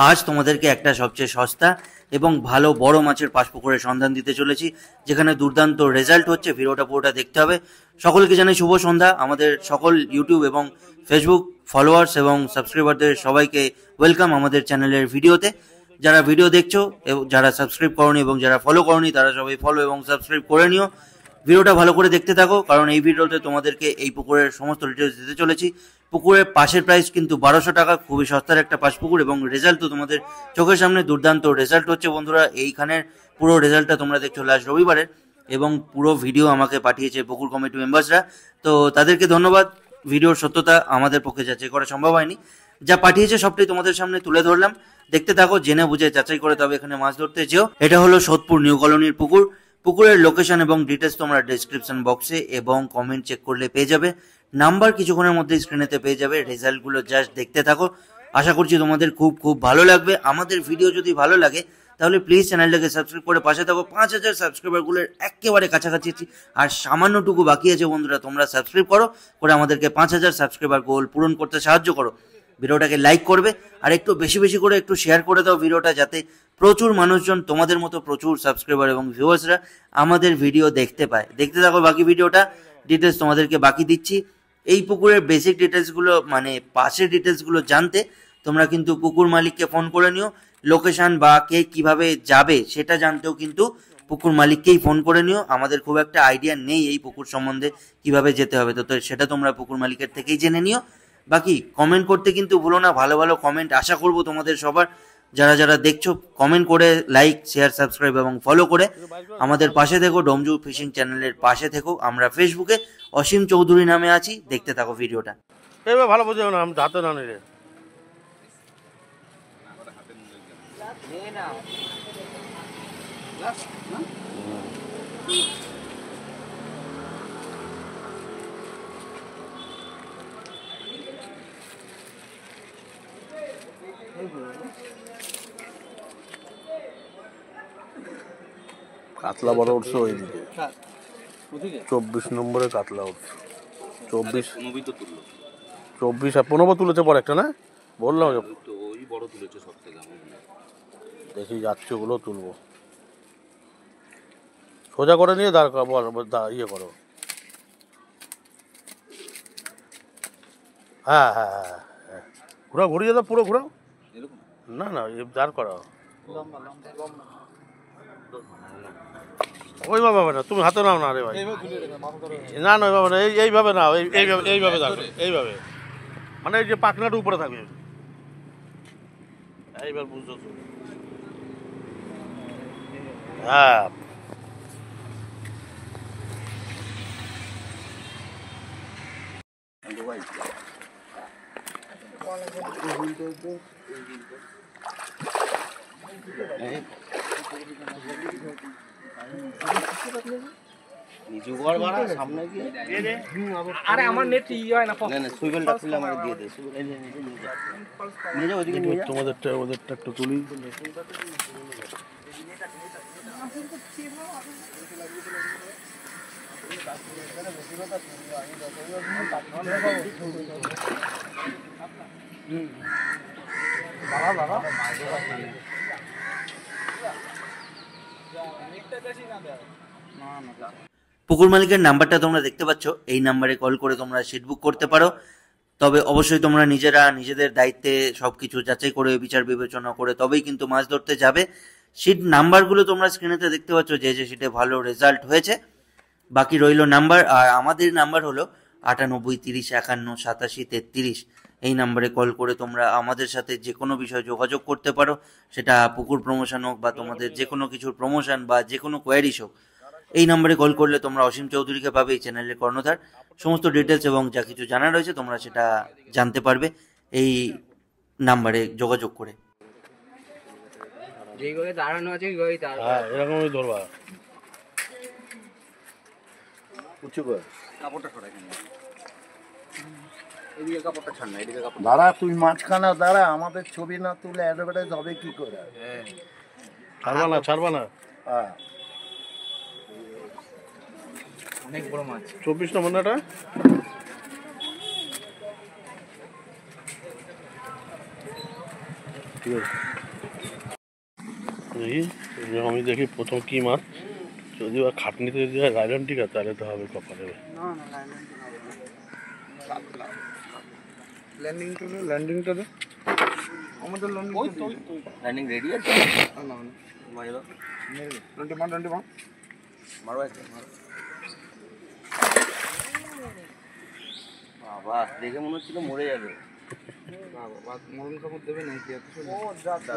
আজ তোমাদেরকে একটা সবচেয়ে সস্তা এবং ভালো বড় মাছের পাশ পুকুরের সন্ধান দিতে চলেছি, যেখানে দুর্দান্ত রেজাল্ট হচ্ছে। ভিডিওটা পুরোটা দেখতে হবে। সকলকে জানাই শুভ সন্ধ্যা। আমাদের সকল ইউটিউব এবং ফেসবুক ফলোয়ার্স এবং সাবস্ক্রাইবারদের সবাইকে ওয়েলকাম আমাদের চ্যানেলের ভিডিওতে। যারা ভিডিও দেখছো এবং যারা সাবস্ক্রাইব করনি এবং যারা ফলো করনি তারা সবাই ফলো এবং সাবস্ক্রাইব করে নিও। ভিডিওটা ভালো করে দেখতে থাকো, কারণ এই ভিডিওতে তোমাদেরকে এই পুকুরের সমস্ত ডিটেলস দিতে চলেছি। পুকুরের পাশের প্রাইস কিন্তু 1200 টাকা, খুবই সস্তার একটা পাশ পুকুর এবং রেজাল্ট তো তোমাদের চোখের সামনে দুর্দান্ত রেজাল্ট হচ্ছে। বন্ধুরা, এইখানের পুরো রেজাল্টটা তোমরা দেখছো লাস্ট রবিবারের, এবং পুরো ভিডিও আমাকে পাঠিয়েছে পুকুর কমিটি মেম্বার্সরা। তো তাদেরকে ধন্যবাদ। ভিডিওর সত্যতা আমাদের পক্ষে যাচাই করা সম্ভব হয়নি, যা পাঠিয়েছে সবটাই তোমাদের সামনে তুলে ধরলাম। দেখতে থাকো, জেনে বুঝে যাচাই করে তবে এখানে মাছ ধরতে যেও। এটা হলো সোদপুর নিউ কলোনির পুকুর। পুকুরের লোকেশন এবং ডিটেলস তোমরা ডেসক্রিপশন বক্সে এবং কমেন্ট চেক করলে পেয়ে যাবে। নাম্বার কিছুক্ষণের মধ্যে স্ক্রিনেতে পেয়ে যাবে। রেজাল্টগুলো জাস্ট দেখতে থাকো, আশা করছি তোমাদের খুব খুব ভালো লাগবে। আমাদের ভিডিও যদি ভালো লাগে তাহলে প্লিজ চ্যানেলটাকে সাবস্ক্রাইব করে পাশে থাকো। 5000 সাবস্ক্রাইবারগুলোর একেবারে কাছাকাছি আর সামান্যটুকু বাকি আছে। বন্ধুরা, তোমরা সাবস্ক্রাইব করো, করে আমাদেরকে 5000 সাবস্ক্রাইবার গোল পূরণ করতে সাহায্য করো। ভিডিওটাকে লাইক করবে আর একটু বেশি বেশি করে একটু শেয়ার করে দাও ভিডিওটা, যাতে প্রচুর মানুষজন, তোমাদের মতো প্রচুর সাবস্ক্রাইবার এবং ভিউয়ার্সরা আমাদের ভিডিও দেখতে পায়। দেখতে থাকো বাকি ভিডিওটা, ডিটেলস তোমাদেরকে বাকি দিচ্ছি। এই পুকুরের বেসিক ডিটেলসগুলো, মানে পাশের ডিটেলসগুলো জানতে তোমরা কিন্তু পুকুর মালিককে ফোন করে নিও। লোকেশন বা কে কিভাবে যাবে সেটা জানতেও কিন্তু পুকুর মালিককেই ফোন করে নিও। আমাদের খুব একটা আইডিয়া নেই এই পুকুর সম্বন্ধে কিভাবে যেতে হবে, তো সেটা তোমরা পুকুর মালিকের থেকেই জেনে নিও। বাকি কমেন্ট করতে কিন্তু ভুলো না, ভালো ভালো কমেন্ট আশা করব তোমাদের সবার। যারা যারা দেখছো কমেন্ট করে লাইক শেয়ার সাবস্ক্রাইব এবং ফলো করে আমাদের পাশে থেকো। ডোমজু ফিশিং চ্যানেলের পাশে থেকো। আমরা ফেসবুকে অসীম চৌধুরী নামে আছি। দেখতে থাকো ভিডিওটা। এবার ভালো বুঝে না, আমি হাতে না নিলে কাতলা বড় উঠছে ওইদিকে, 24 নম্বরে কাতলা উঠছে। 24 আর 15 তুলেছে পর একটা, না বললাম দেখি যাচ্ছে, ওগুলো তুলবো। সোজা করে নিয়ে ইয়ে করো। হ্যাঁ হ্যাঁ হ্যাঁ হ্যাঁ, ঘুরাও, ঘুরিয়ে দাও, পুরো ঘুরাও। না না, দাঁড় করাও। ওইভাবে হবে না, তুমি হাতে নাও না রে ভাই। না না, ওইভাবে না, এইভাবে না, এইভাবে এইভাবে দাঁড়াবে, এইভাবে, মানে এই যে পাখনাটা উপরে থাকবে। এইবার বুঝছো তো? হ্যাঁ, আরে আমার নেট হয় না, সুইবেলটা খুলে আমাকে দিয়ে দে। নিয়ে যাও ওইদিকে, নিয়ে যাও। তোমাদেরটা ওদেরটা একটু তুলি। পুকুর মালিকের নাম্বারটা তোমরা দেখতে পাচ্ছ, এই নাম্বারে কল করে তোমরা সিট বুক করতে পারো। তবে অবশ্যই তোমরা নিজেরা নিজেদের দায়িত্বে সবকিছু যাচাই করে বিচার বিবেচনা করে তবেই কিন্তু মাছ ধরতে যাবে। সিট নাম্বারগুলো তোমরা স্ক্রিনেতে দেখতে পাচ্ছ, যে যে সিটে ভালো রেজাল্ট হয়েছে। বাকি রইল নাম্বার, আর আমাদের নাম্বার হলো 98 30 51 87 33। এই নাম্বারে কল করে তোমরা আমাদের সাথে যে কোনো বিষয়ে যোগাযোগ করতে পারো, সেটা পুকুর প্রমোশন হোক বা তোমাদের যে কোনো কিছুর প্রমোশন বা যে কোনো কোয়ারিজ হোক। এই নাম্বারে কল করলে তোমরা অসীম চৌধুরীকে পাবে, এই চ্যানেলের কর্ণধার। সমস্ত ডিটেলস এবং যা কিছু জানা রয়েছে তোমরা সেটা জানতে পারবে এই নাম্বারে যোগাযোগ করে। যেইভাবে দাঁড়ানো আছে ওইভাবেই দাঁড়ানো। হ্যাঁ, এরকমই ধরবা। উঁচু করে কাপড়টা সরাই, এদিকে কাপড়টা ছাড় না, এদিকে কাপড়। দাঁড়া, তুই মাঝখানে দাঁড়া, আমাদের ছবি না তুলে অ্যাডভার্টাইজ হবে কি করে? ছাড়বা না, ছাড়বা না। হ্যাঁ, অনেক বড় মাছ। 24 নম্বর নাটা। ঠিক আছে দেখি আমি দেখি প্রথম কি মাছ যদি বা খাটনিতে যদি হয় রায়লন ঠিক আছে তাহলে তো হবে কপালে ল্যান্ডিংটা দে আমাদের ল্যান্ডিং রেডি আছে না মাইরা 21 মারো একটা বাবা দেখে মনে হচ্ছিল মরে যাবে বাবা মরণ কাপড় দেবে নাকি এত ও যা যা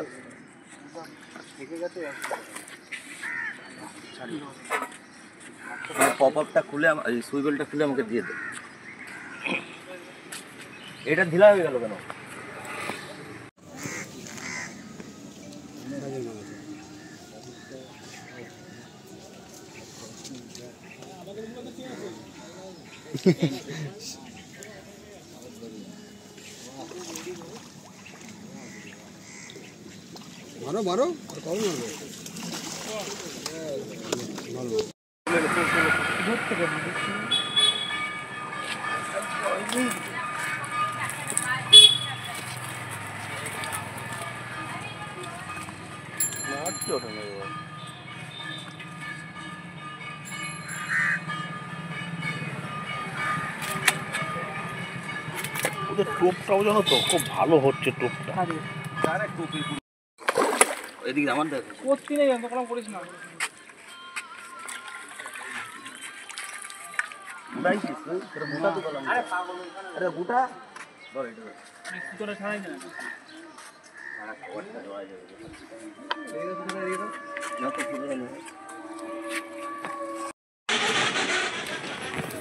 ঠিক আছে পপ আপটা খুলে এই সুইবেলটা খুলে আমাকে দিয়ে দে এটা ঢিলা হয়ে গেল কেন মারো মারো আর কম মারবে ওদের টোপটাও জানো তো খুব ভালো হচ্ছে টোপটা এদিকে আমার দেখ করতে নেই এত কলম করিস না আরে গোটা তোরা ছাড়াই না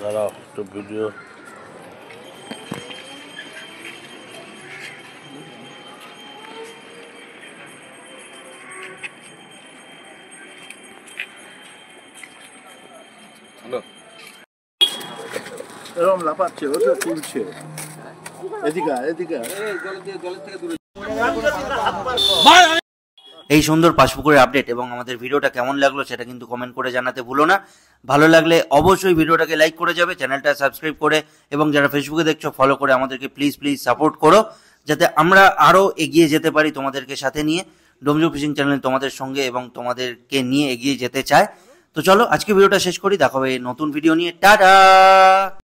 দাঁড়াও একটু ভিডিও এরকম লাফাচ্ছে ওটা তুলছে এদিকে এদিকে জলের থেকে দূরে এই সুন্দর পাঁচপুকুরের আপডেট এবং আমাদের ভিডিওটা কেমন লাগলো সেটা কিন্তু কমেন্ট করে জানাতে ভুলো না। ভালো লাগলে অবশ্যই ভিডিওটাকে লাইক করে যাবে, চ্যানেলটা সাবস্ক্রাইব করে এবং যারা ফেসবুকে দেখছো ফলো করে আমাদেরকে প্লিজ সাপোর্ট করো যাতে আমরা আরও এগিয়ে যেতে পারি তোমাদেরকে সাথে নিয়ে। ডোমজু ফিশিং চ্যানেল তোমাদের সঙ্গে এবং তোমাদেরকে নিয়ে এগিয়ে যেতে চায়। তো চলো আজকে ভিডিওটা শেষ করি, দেখা হবে নতুন ভিডিও নিয়ে। টাটা।